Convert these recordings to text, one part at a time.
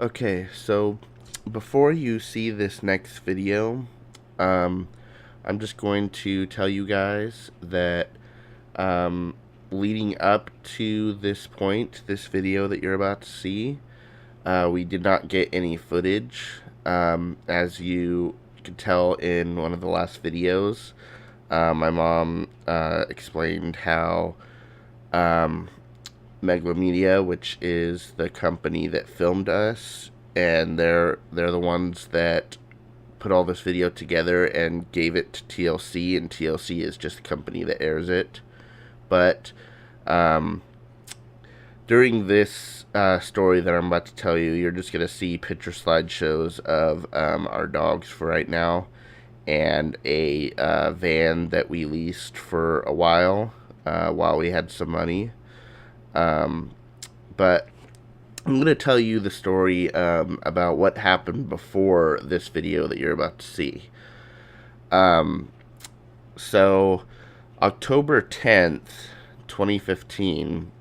Okay, so before you see this next video, um, I'm just going to tell you guys that um, leading up to this point, this video that you're about to see, we did not get any footage. As you could tell in one of the last videos, my mom explained how um, Megalomedia, which is the company that filmed us, and they're the ones that put all this video together and gave it to TLC, and TLC is just the company that airs it. But um, during this story that I'm about to tell you, you're just gonna see picture slideshows of our dogs for right now, and a van that we leased for a while we had some money. Um, but I'm going to tell you the story about what happened before this video that you're about to see. Um, so, October 10th, 2015.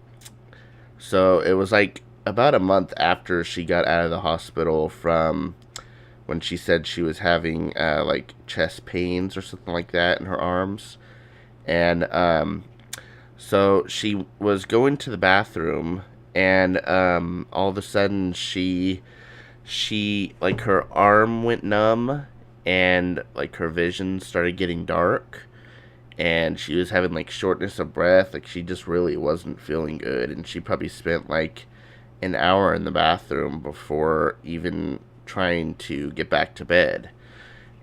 So, it was like about a month after she got out of the hospital from when she said she was having like chest pains or something like that in her arms. And so she was going to the bathroom, and all of a sudden she like her arm went numb, and like her vision started getting dark, and she was having like shortness of breath. Like she just really wasn't feeling good, and she probably spent like an hour in the bathroom before even trying to get back to bed.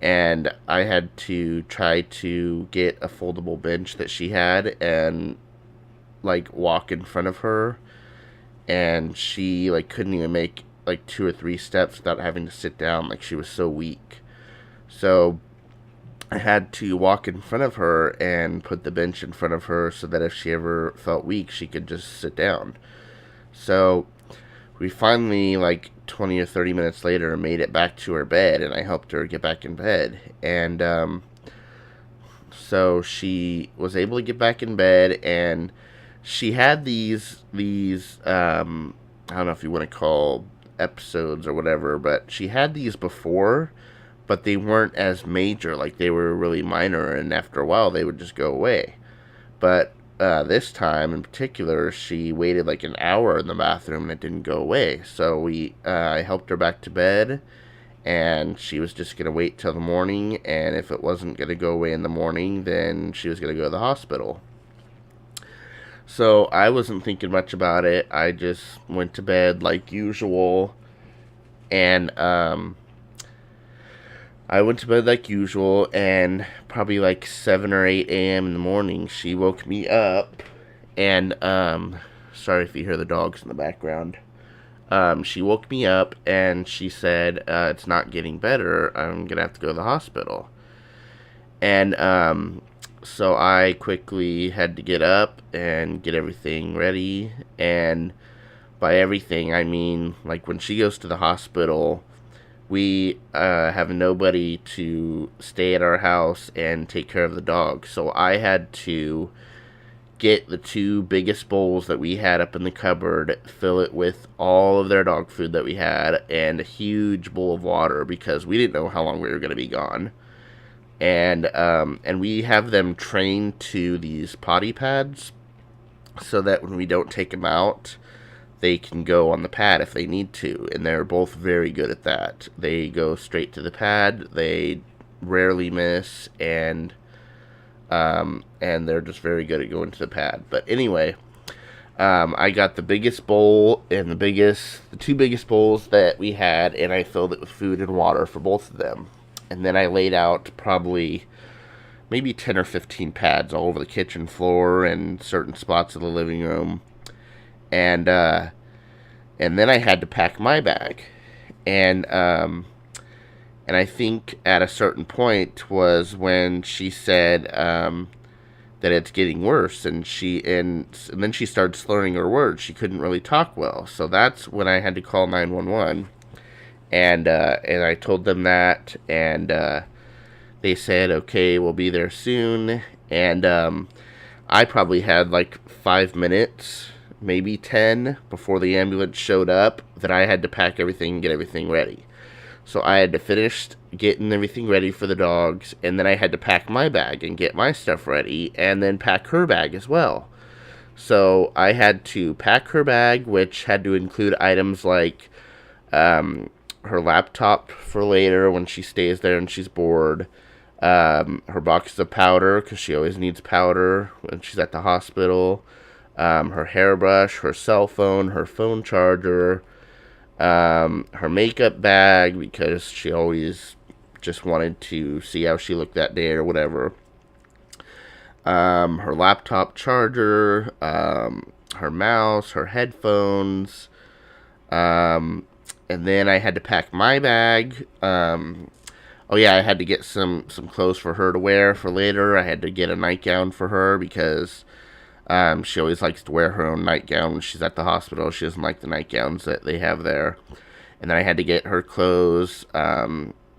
And I had to try to get a foldable bench that she had and like walk in front of her, and she like couldn't even make like 2 or 3 steps without having to sit down. Like she was so weak. So I had to walk in front of her and put the bench in front of her so that if she ever felt weak, she could just sit down. So we finally, like 20 or 30 minutes later, made it back to her bed, and I helped her get back in bed. And so she was able to get back in bed, and she had these I don't know if you want to call episodes or whatever, but she had these before, but they weren't as major. Like they were really minor, and after a while they would just go away. But this time in particular, she waited like an hour in the bathroom and it didn't go away. So I helped her back to bed, and she was just gonna wait till the morning. And if it wasn't gonna go away in the morning, then she was gonna go to the hospital. So I wasn't thinking much about it. I just went to bed like usual, and I went to bed like usual, and probably like 7 or 8 a.m. in the morning, she woke me up, and sorry if you hear the dogs in the background. She woke me up and she said, "It's not getting better. I'm gonna have to go to the hospital." And so I quickly had to get up and get everything ready. And by everything, I mean, like, when she goes to the hospital, we have nobody to stay at our house and take care of the dog. So I had to get the 2 biggest bowls that we had up in the cupboard, fill it with all of their dog food that we had, and a huge bowl of water, because we didn't know how long we were going to be gone. And we have them trained to these potty pads, so that when we don't take them out, they can go on the pad if they need to. And they're both very good at that. They go straight to the pad. They rarely miss, and they're just very good at going to the pad. But anyway, I got the biggest bowl and the 2 biggest bowls that we had, and I filled it with food and water for both of them. And then I laid out probably maybe 10 or 15 pads all over the kitchen floor and certain spots of the living room. And then I had to pack my bag. And I think at a certain point was when she said that it's getting worse, and then she started slurring her words. She couldn't really talk well. So that's when I had to call 911. And I told them that, and they said, "Okay, we'll be there soon." And I probably had like 5 minutes maybe 10 before the ambulance showed up that I had to pack everything and get everything ready. So I had to finish getting everything ready for the dogs, and then I had to pack my bag and get my stuff ready, and then pack her bag as well. So I had to pack her bag, which had to include items like her laptop for later when she stays there and she's bored, her box of powder, because she always needs powder when she's at the hospital, her hairbrush, her cell phone, her phone charger, her makeup bag, because she always just wanted to see how she looked that day or whatever, her laptop charger, her mouse, her headphones, and then I had to pack my bag. Oh yeah, I had to get some clothes for her to wear for later. I had to get a nightgown for her because she always likes to wear her own nightgown when she's at the hospital. She doesn't like the nightgowns that they have there. And then I had to get her clothes,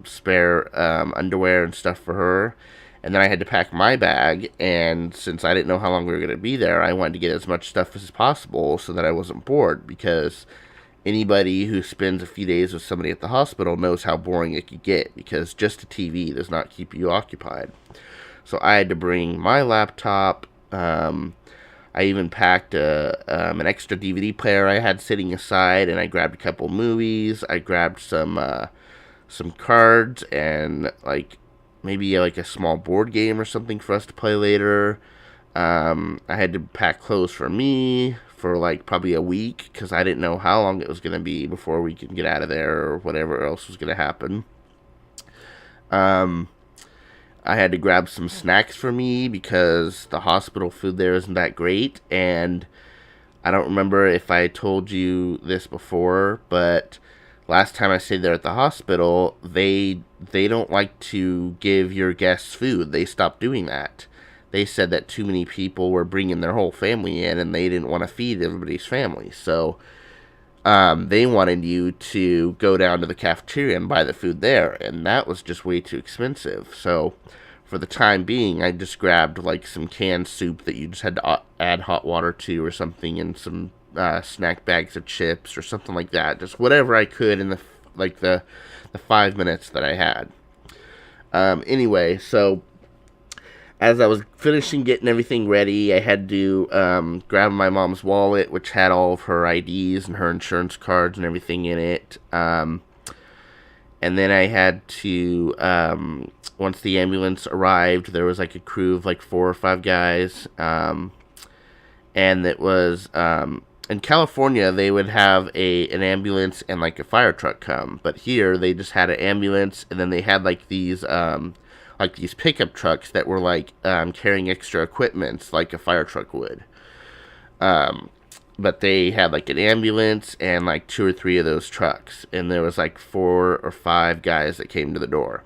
spare underwear and stuff for her. And then I had to pack my bag, and since I didn't know how long we were going to be there, I wanted to get as much stuff as possible so that I wasn't bored, because anybody who spends a few days with somebody at the hospital knows how boring it could get, because just a TV does not keep you occupied. So I had to bring my laptop. I even packed an extra DVD player I had sitting aside, and I grabbed a couple movies. I grabbed some cards and maybe like a small board game or something for us to play later. I had to pack clothes for me for probably a week, because I didn't know how long it was going to be before we could get out of there or whatever else was going to happen. I had to grab some snacks for me because the hospital food there isn't that great, and I don't remember if I told you this before, but last time I stayed there at the hospital, they don't like to give your guests food. They stopped doing that. They said that too many people were bringing their whole family in, and they didn't want to feed everybody's family. So they wanted you to go down to the cafeteria and buy the food there, and that was just way too expensive. So for the time being, I just grabbed some canned soup that you just had to add hot water to or something, and some snack bags of chips or something like that. Just whatever I could in the 5 minutes that I had. Anyway, so as I was finishing getting everything ready, I had to grab my mom's wallet, which had all of her IDs and her insurance cards and everything in it. And then I had to, once the ambulance arrived, there was a crew of 4 or 5 guys. And it was, in California, they would have an ambulance and a fire truck come. But here, they just had an ambulance, and then they had these pickup trucks that were carrying extra equipment like a fire truck would. But they had an ambulance and 2 or 3 of those trucks, and there was 4 or 5 guys that came to the door.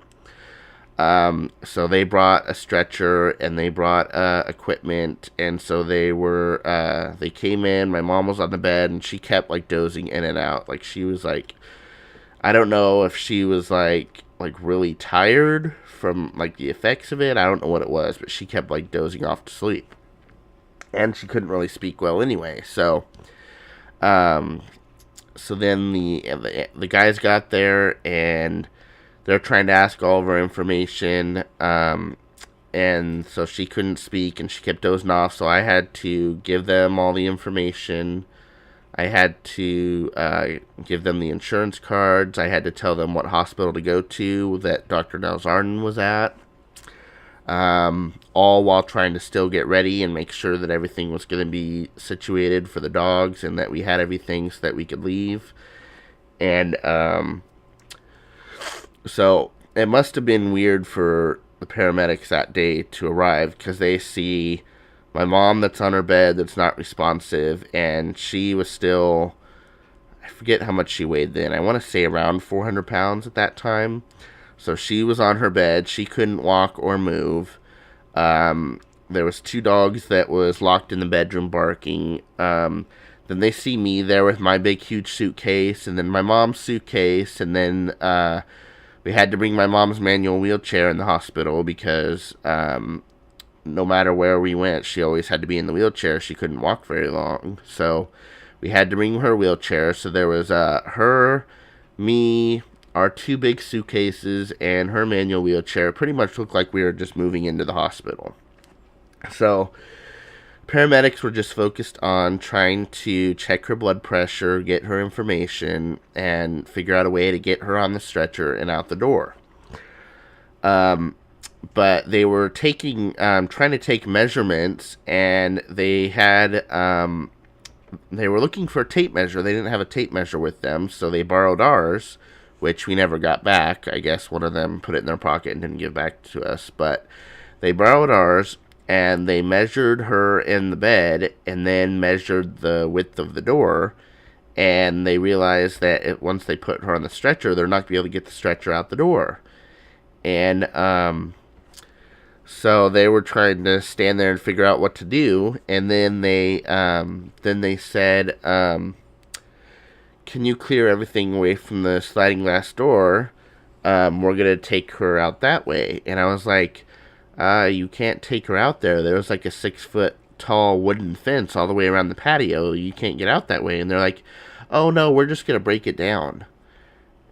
So they brought a stretcher and they brought equipment, and so they came in. My mom was on the bed, and she kept dozing in and out. She was I don't know if she was really tired from the effects of it. I don't know what it was, but she kept dozing off to sleep, and she couldn't really speak well anyway. So then the guys got there, and they're trying to ask all of her information, and so she couldn't speak, and she kept dozing off. So I had to give them all the information. I had to give them the insurance cards. I had to tell them what hospital to go to that Dr. Nalzarden was at. All while trying to still get ready and make sure that everything was going to be situated for the dogs and that we had everything so that we could leave. And so it must have been weird for the paramedics that day to arrive, because they see my mom that's on her bed that's not responsive, and she was still, I forget how much she weighed then. I want to say around 400 pounds at that time. So she was on her bed. She couldn't walk or move. There was 2 dogs that was locked in the bedroom barking. Then they see me there with my big, huge suitcase, and then my mom's suitcase, and then we had to bring my mom's manual wheelchair in the hospital because no matter where we went, she always had to be in the wheelchair. She couldn't walk very long. So we had to bring her wheelchair. So there was her, me, our 2 big suitcases, and her manual wheelchair. It pretty much looked like we were just moving into the hospital. So paramedics were just focused on trying to check her blood pressure, get her information, and figure out a way to get her on the stretcher and out the door. But they were trying to take measurements, and they were looking for a tape measure. They didn't have a tape measure with them, so they borrowed ours, which we never got back. I guess one of them put it in their pocket and didn't give back to us, but they borrowed ours, and they measured her in the bed, and then measured the width of the door, and they realized that once they put her on the stretcher, they're not going to be able to get the stretcher out the door. And so they were trying to stand there and figure out what to do, and then they said, "Can you clear everything away from the sliding glass door? We're gonna take her out that way." And I was like, "You can't take her out there. There was like a 6-foot tall wooden fence all the way around the patio. You can't get out that way." And they're like, "Oh no, we're just gonna break it down."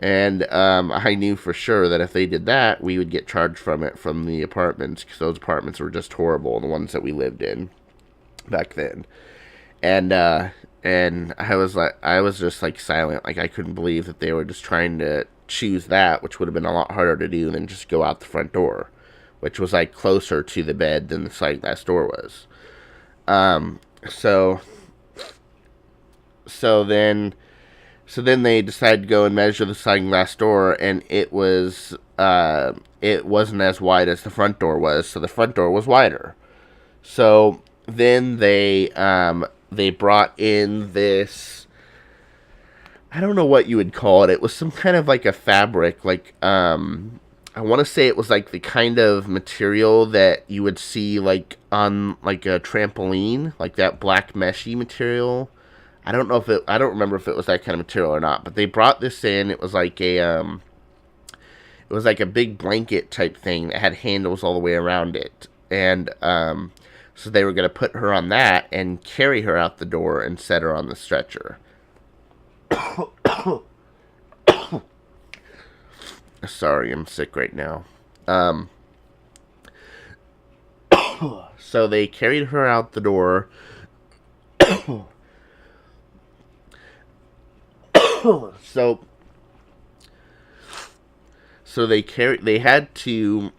And I knew for sure that if they did that, we would get charged from the apartments, because those apartments were just horrible, the ones that we lived in back then. And I was just like silent, like I couldn't believe that they were just trying to choose that, which would have been a lot harder to do than just go out the front door, which was like closer to the bed than the sliding glass door was. So then they decided to go and measure the sliding glass door, and it wasn't as wide as the front door was, so the front door was wider. So then they brought in this, I don't know what you would call it. It was some kind of like a fabric, like I want to say it was like the kind of material that you would see like on like a trampoline, like that black meshy material. I don't remember if it was that kind of material or not, but they brought this in. It was like a big blanket type thing that had handles all the way around it. And so they were going to put her on that and carry her out the door and set her on the stretcher. Sorry, I'm sick right now. So they carried her out the door. So they had to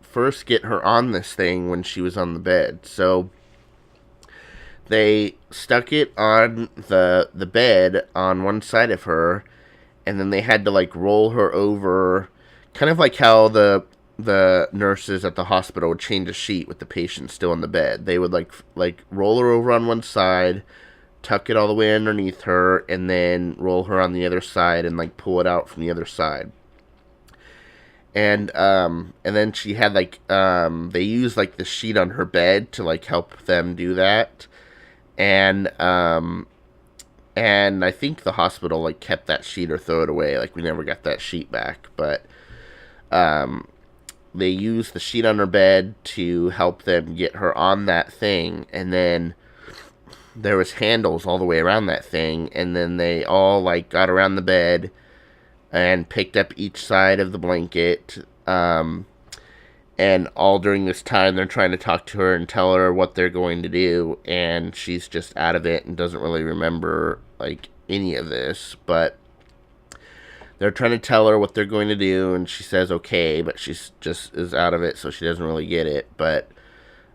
first get her on this thing when she was on the bed. So they stuck it on the bed on one side of her, and then they had to like roll her over, kind of like how the nurses at the hospital would change a sheet with the patient still in the bed. They would like roll her over on one side, tuck it all the way underneath her, and then roll her on the other side and like pull it out from the other side. And then she had like they used like the sheet on her bed to like help them do that. And I think the hospital like kept that sheet or threw it away. Like we never got that sheet back, but they used the sheet on her bed to help them get her on that thing, and then there was handles all the way around that thing, and then they all like got around the bed and picked up each side of the blanket, and all during this time they're trying to talk to her and tell her what they're going to do, and she's just out of it and doesn't really remember like any of this. But they're trying to tell her what they're going to do, and she says okay, but she's just is out of it, so she doesn't really get it. But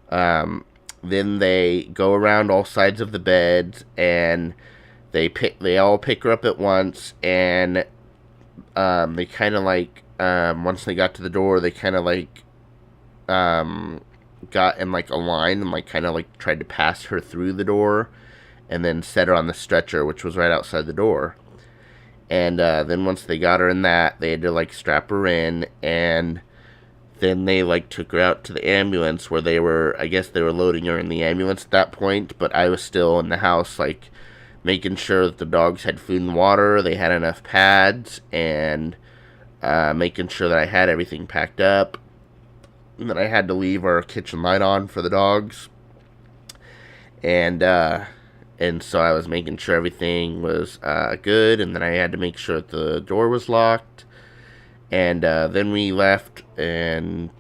then they go around all sides of the bed, and they all pick her up at once, and they kind of like once they got to the door, they kind of like got in like a line and like kind of like tried to pass her through the door, and then set her on the stretcher, which was right outside the door. And then once they got her in that, they had to like strap her in, and then they like took her out to the ambulance, where I guess they were loading her in the ambulance at that point, but I was still in the house like making sure that the dogs had food and water, they had enough pads, and making sure that I had everything packed up. And then I had to leave our kitchen light on for the dogs. And, so I was making sure everything was good, and then I had to make sure that the door was locked. And then we left, and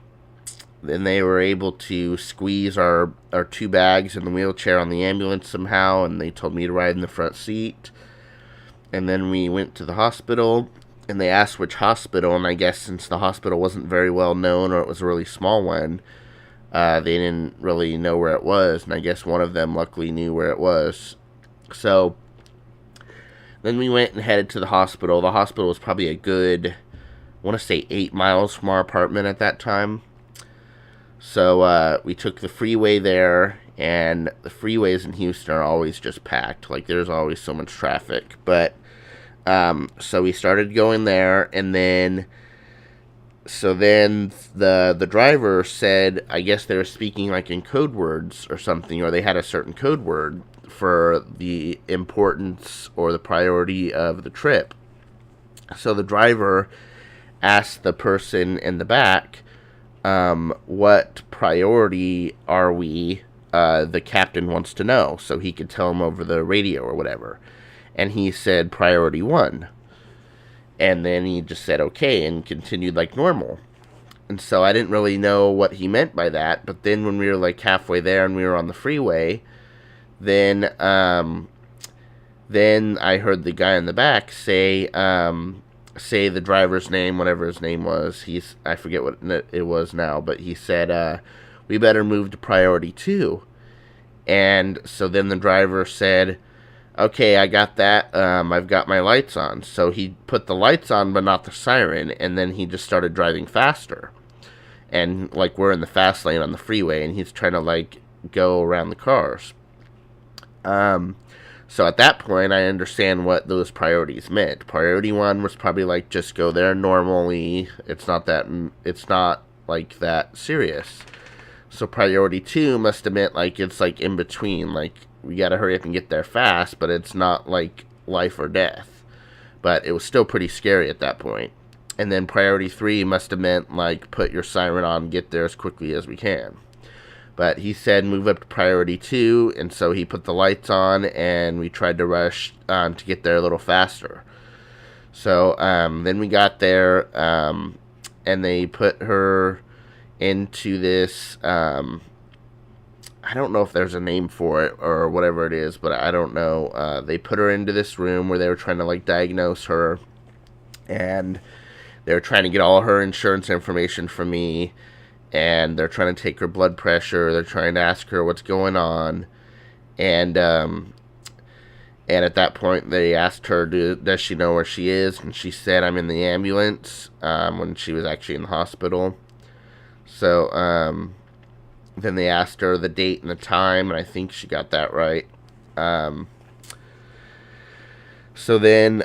then they were able to squeeze our 2 bags in the wheelchair on the ambulance somehow, and they told me to ride in the front seat. And then we went to the hospital, and they asked which hospital, and I guess since the hospital wasn't very well known, or it was a really small one, they didn't really know where it was, and I guess one of them luckily knew where it was. So then we went and headed to the hospital. The hospital was probably a good, I want to say 8 miles from our apartment at that time. So we took the freeway there, and the freeways in Houston are always just packed. Like, there's always so much traffic. But so we started going there, and then the driver said, I guess they were speaking like in code words or something, or they had a certain code word for the importance or the priority of the trip. So the driver asked the person in the back, what priority are we? The captain wants to know, so he could tell him over the radio or whatever. And he said priority 1. And then he just said okay and continued like normal. And so I didn't really know what he meant by that. But then when we were like halfway there and we were on the freeway, then I heard the guy in the back say the driver's name, whatever his name was. I forget what it was now, but he said, we better move to priority 2. And so then the driver said, okay, I got that. I've got my lights on. So he put the lights on, but not the siren. And then he just started driving faster. And like, we're in the fast lane on the freeway, and he's trying to like go around the cars. So at that point, I understand what those priorities meant. Priority 1 was probably like, just go there normally. It's not like that serious. So priority 2 must have meant like, it's like in between, like, we gotta hurry up and get there fast, but it's not like life or death. But it was still pretty scary at that point. And then priority 3 must have meant like, put your siren on and get there as quickly as we can. But he said move up to priority 2, and so he put the lights on, and we tried to rush to get there a little faster. So then we got there, and they put her into this, I don't know if there's a name for it or whatever it is, but I don't know. They put her into this room where they were trying to like diagnose her, and they were trying to get all her insurance information from me, and they're trying to take her blood pressure. They're trying to ask her what's going on, and at that point they asked her, does she know where she is? And she said, I'm in the ambulance, when she was actually in the hospital. So then they asked her the date and the time, and I think she got that right. So they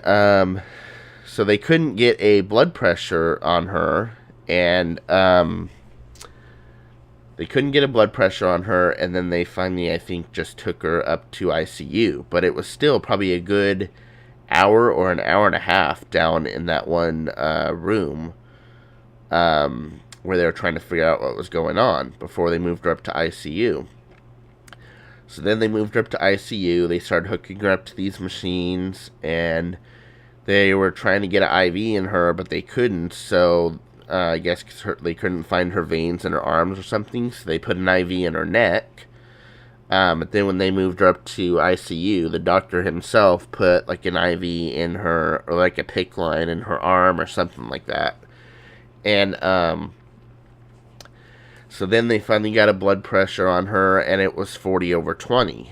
couldn't get a blood pressure on her, and then they finally, I think, just took her up to ICU. But it was still probably a good hour or an hour and a half down in that one room, where they were trying to figure out what was going on before they moved her up to ICU. So then they moved her up to ICU. They started hooking her up to these machines, and they were trying to get an IV in her, but they couldn't. So I guess they couldn't find her veins in her arms or something, so they put an IV in her neck. But then when they moved her up to ICU, the doctor himself put like an IV in her, or like a PICC line in her arm or something like that. And so then they finally got a blood pressure on her, and it was 40/20.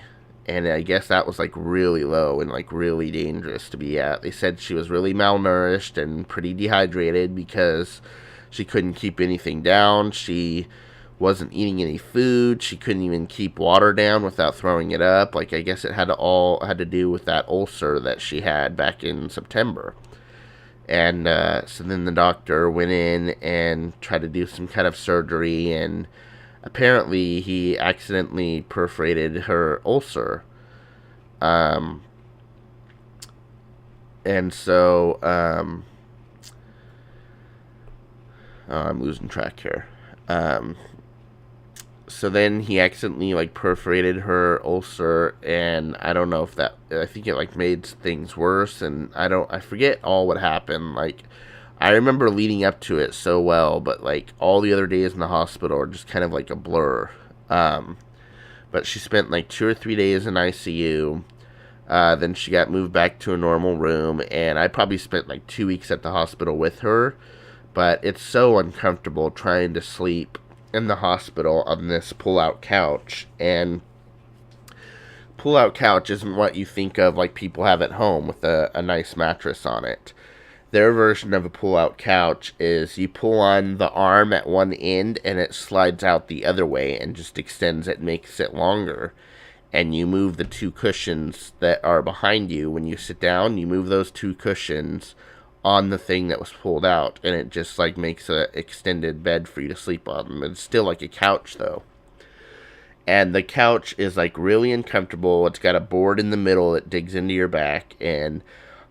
And I guess that was like really low and like really dangerous to be at. They said she was really malnourished and pretty dehydrated because she couldn't keep anything down. She wasn't eating any food. She couldn't even keep water down without throwing it up. Like, I guess it had to do with that ulcer that she had back in September. And so then the doctor went in and tried to do some kind of surgery, and apparently he accidentally perforated her ulcer. And so, oh, I'm losing track here. Um, so then he accidentally like perforated her ulcer, and I don't know if that, I think it like made things worse, and I forget all what happened. Like, I remember leading up to it so well, but like all the other days in the hospital are just kind of like a blur. But she spent like 2 or 3 days in ICU. Then she got moved back to a normal room, and I probably spent like 2 weeks at the hospital with her. But it's so uncomfortable trying to sleep in the hospital on this pull-out couch. And pull-out couch isn't what you think of like people have at home with a nice mattress on it. Their version of a pull-out couch is you pull on the arm at one end and it slides out the other way and just extends it, makes it longer. And you move the two cushions that are behind you. When you sit down, you move those two cushions on the thing that was pulled out, and it just like makes a extended bed for you to sleep on. It's still like a couch though. And the couch is like really uncomfortable. It's got a board in the middle that digs into your back, and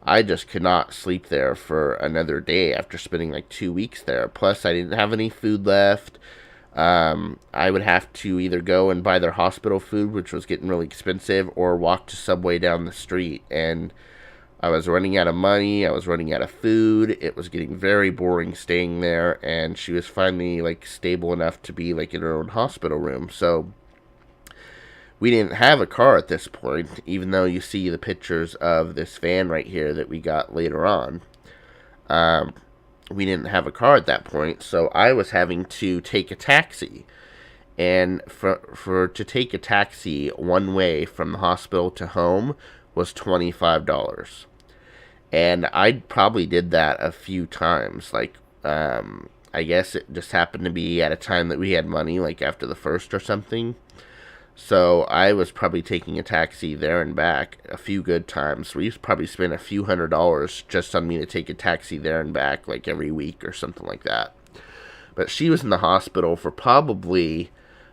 I just could not sleep there for another day after spending like 2 weeks there. Plus, I didn't have any food left. I would have to either go and buy their hospital food, which was getting really expensive, or walk to Subway down the street. And I was running out of money. I was running out of food. It was getting very boring staying there. And she was finally like stable enough to be like in her own hospital room. So we didn't have a car at this point, even though you see the pictures of this van right here that we got later on. We didn't have a car at that point, so I was having to take a taxi. And to take a taxi one way from the hospital to home was $25. And I probably did that a few times. Like, I guess it just happened to be at a time that we had money, like after the first or something. So I was probably taking a taxi there and back a few good times. We probably spent a few $100s just on me to take a taxi there and back like every week or something like that. But she was in the hospital for probably,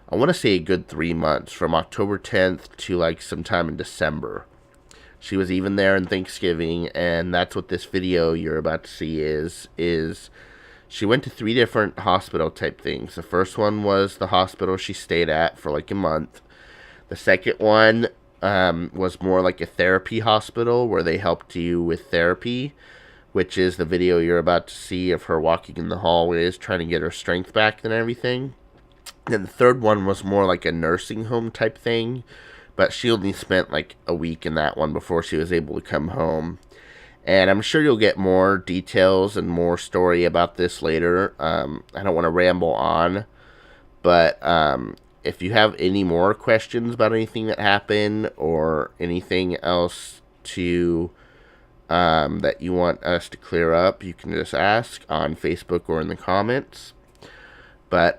I want to say a good 3 months, from October 10th to like sometime in December. She was even there in Thanksgiving, and that's what this video you're about to see is she went to 3 different hospital type things. The first one was the hospital she stayed at for like a month. The second one was more like a therapy hospital where they helped you with therapy, which is the video you're about to see of her walking in the hallways trying to get her strength back and everything. And the third one was more like a nursing home type thing, but she only spent like a week in that one before she was able to come home. And I'm sure you'll get more details and more story about this later. I don't want to ramble on, but if you have any more questions about anything that happened or anything else to that you want us to clear up, you can just ask on Facebook or in the comments. But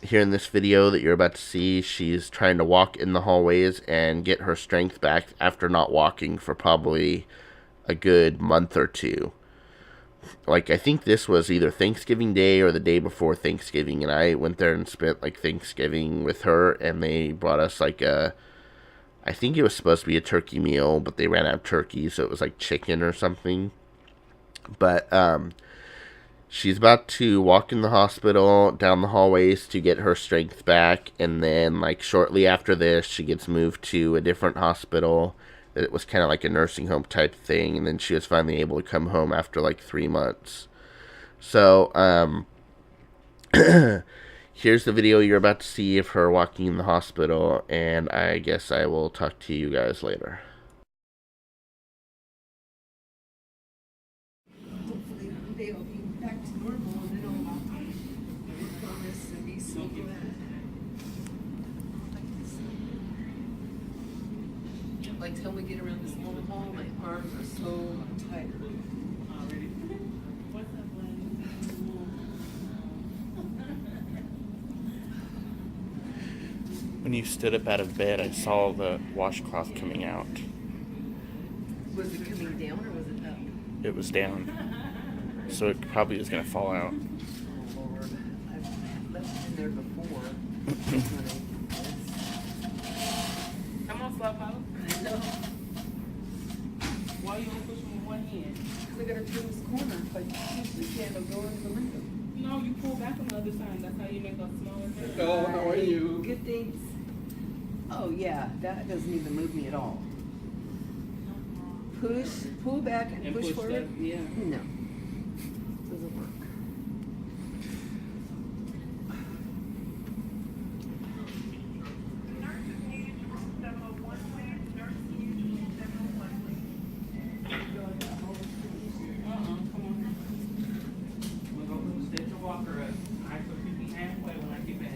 here in this video that you're about to see, she's trying to walk in the hallways and get her strength back after not walking for probably a good month or two. Like, I think this was either Thanksgiving Day or the day before Thanksgiving, and I went there and spent like Thanksgiving with her, and they brought us like I think it was supposed to be a turkey meal, but they ran out of turkey, so it was like chicken or something. But she's about to walk in the hospital down the hallways to get her strength back, and then like shortly after this she gets moved to a different hospital. It was kind of like a nursing home type thing, and then she was finally able to come home after like 3 months. So here's the video you're about to see of her walking in the hospital, and I guess I will talk to you guys later. Hopefully one day I'll be back to normal, and then I'll promise and be so glad. Like till we get around this long hall, my arms are so tired. When you stood up out of bed, I saw the washcloth coming out. Was it coming down or was it up? It was down, so it probably was going to fall out. Oh Lord, I've left it in there before. Come on, Slap House. I know. Why are you only pushing with one hand? Because I gotta turn this corner. If I push the can, it'll go into the window. No, you pull back on the other side. That's how you make a smaller head. Hello, how are you? Good, thanks. Oh, yeah, that doesn't even move me at all. Push, pull back and push forward? That, yeah. No. Doesn't work. Come on. We'll go set your walker up. I so you be halfway when I get back.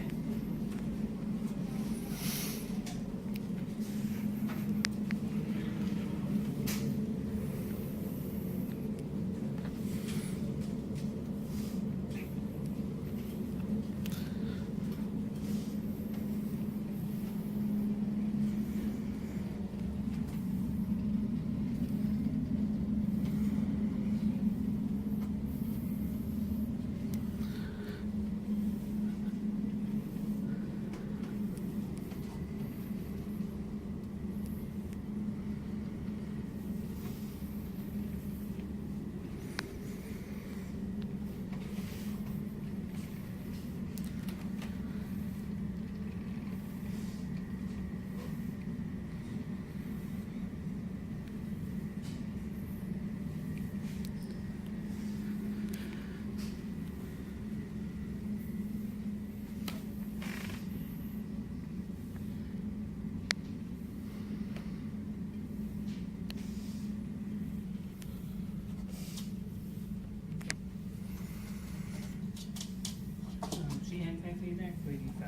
She hadn't taken you back, sweetie, so.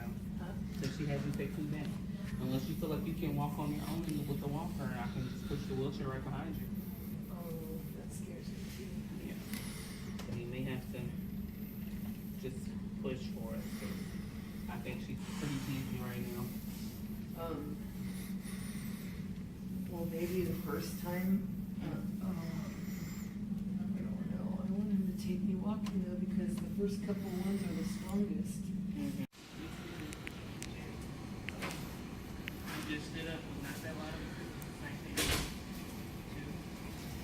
So she had you take you back. Unless you feel like you can walk on your own with the walker, and I can just push the wheelchair right behind you. Oh, that scares me too. Yeah. So you may have to just push for it. 'Cause I think she's pretty easy right now. Well, maybe the first time, I don't know. I want him to take me walking though, because the first couple ones are the strongest. You just stood up and not that loud. Right there. 2,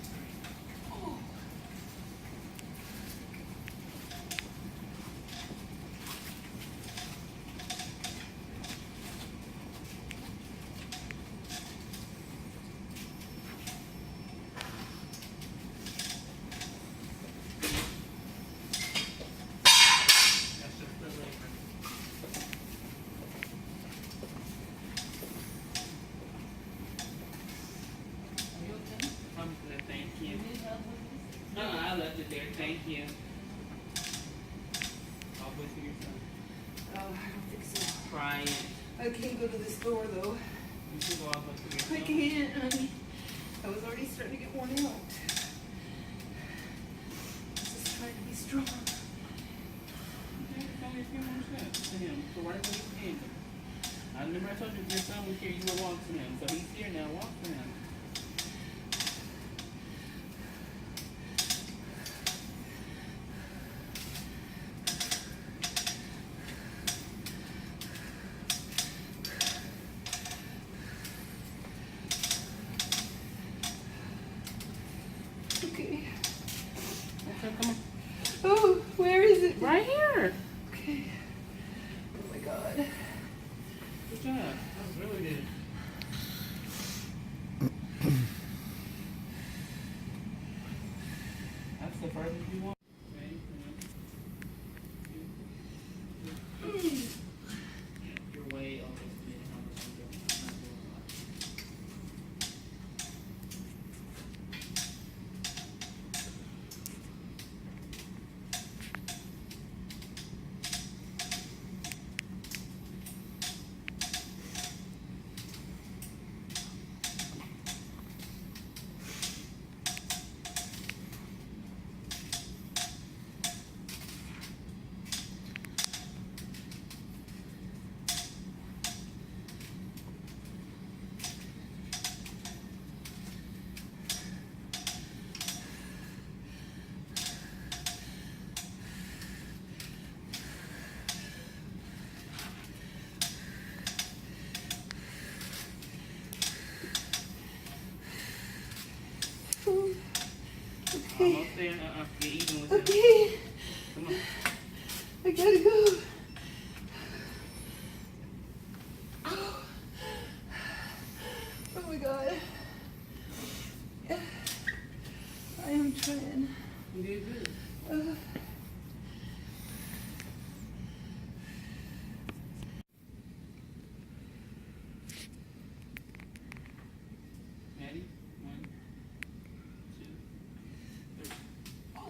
3. Oh. That's just the labor. Are you okay? I'm good, thank you. I left it there, thank you. I'll wait for your son. Oh, I don't think so. Try it. I can't go to this door though. You should go all the way to your I son. can't, honey. I was already starting to get worn out. Just trying to be strong. Okay, it's only a few more steps to him. So right where he's standing. I remember I told you if your son was here, you would walk to him. So he's here now, walk to him. Okay. Okay, come on. Oh, where is it? Right here. Okay. Oh my God. Good job. That was really good. That's the furthest you want. Ready? 1, 2, 3. You're way overestimating how much I'm doing. I'm not doing a lot. Okay. Almost there. Get even with him. Okay. Come on. I gotta go. Oh my god. I am trying. You did good. Maddie, 1, 2, 3. Oh.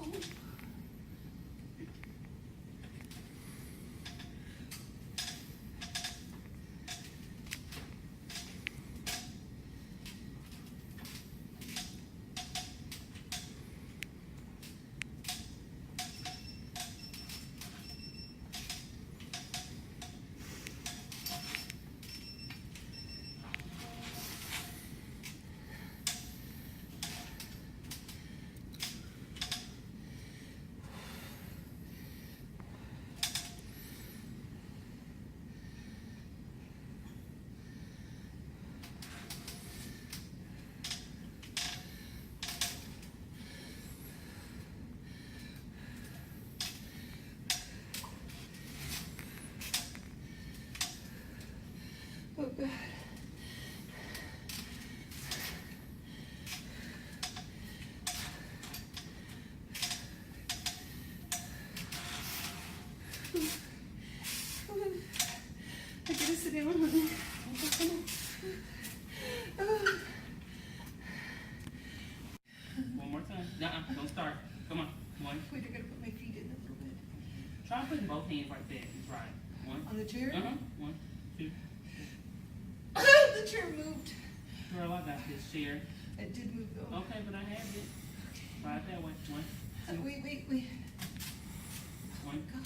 Oh god. I gotta sit down. One more time. Don't start. Come on. 1. Wait, I gotta put my feet in a little bit. Try putting both hands like that and try it. 1. On the chair? 1, 2. The chair moved. Girl, I got this chair. It did move though. Okay, but I have it. Try it that way. 1, 2. Wait. 1, God.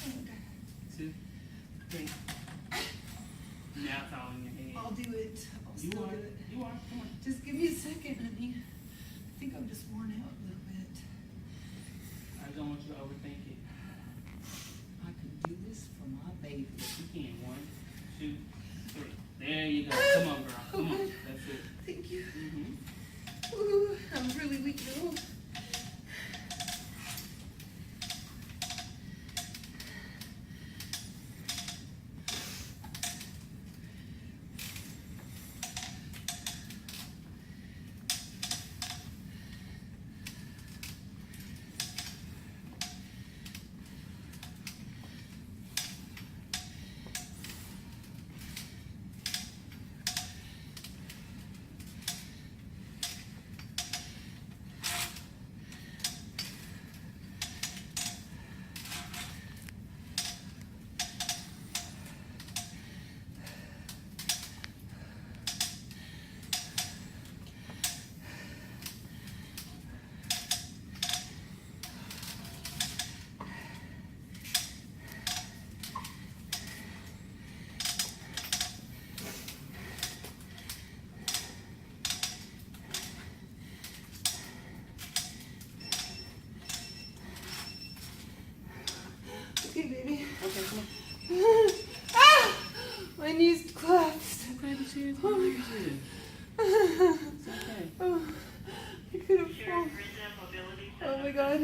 2, 3. Now it's all in your head. I'll do it. I'll still do it. You are. Come on. Just give me a second, honey. I think I'm just worn out a little bit. I don't want you to overthink it. I could do this for my baby. Yes, you can. 1, 2, 3. There you go. Come on, girl. Come on. That's it. Thank you. Mm-hmm. Ooh, I'm really weak though. Okay, baby. Okay, come on. Ah! My knees collapsed. Okay, the chair's Oh my behind you. God. It's okay. Oh, I could have fallen. Oh my God.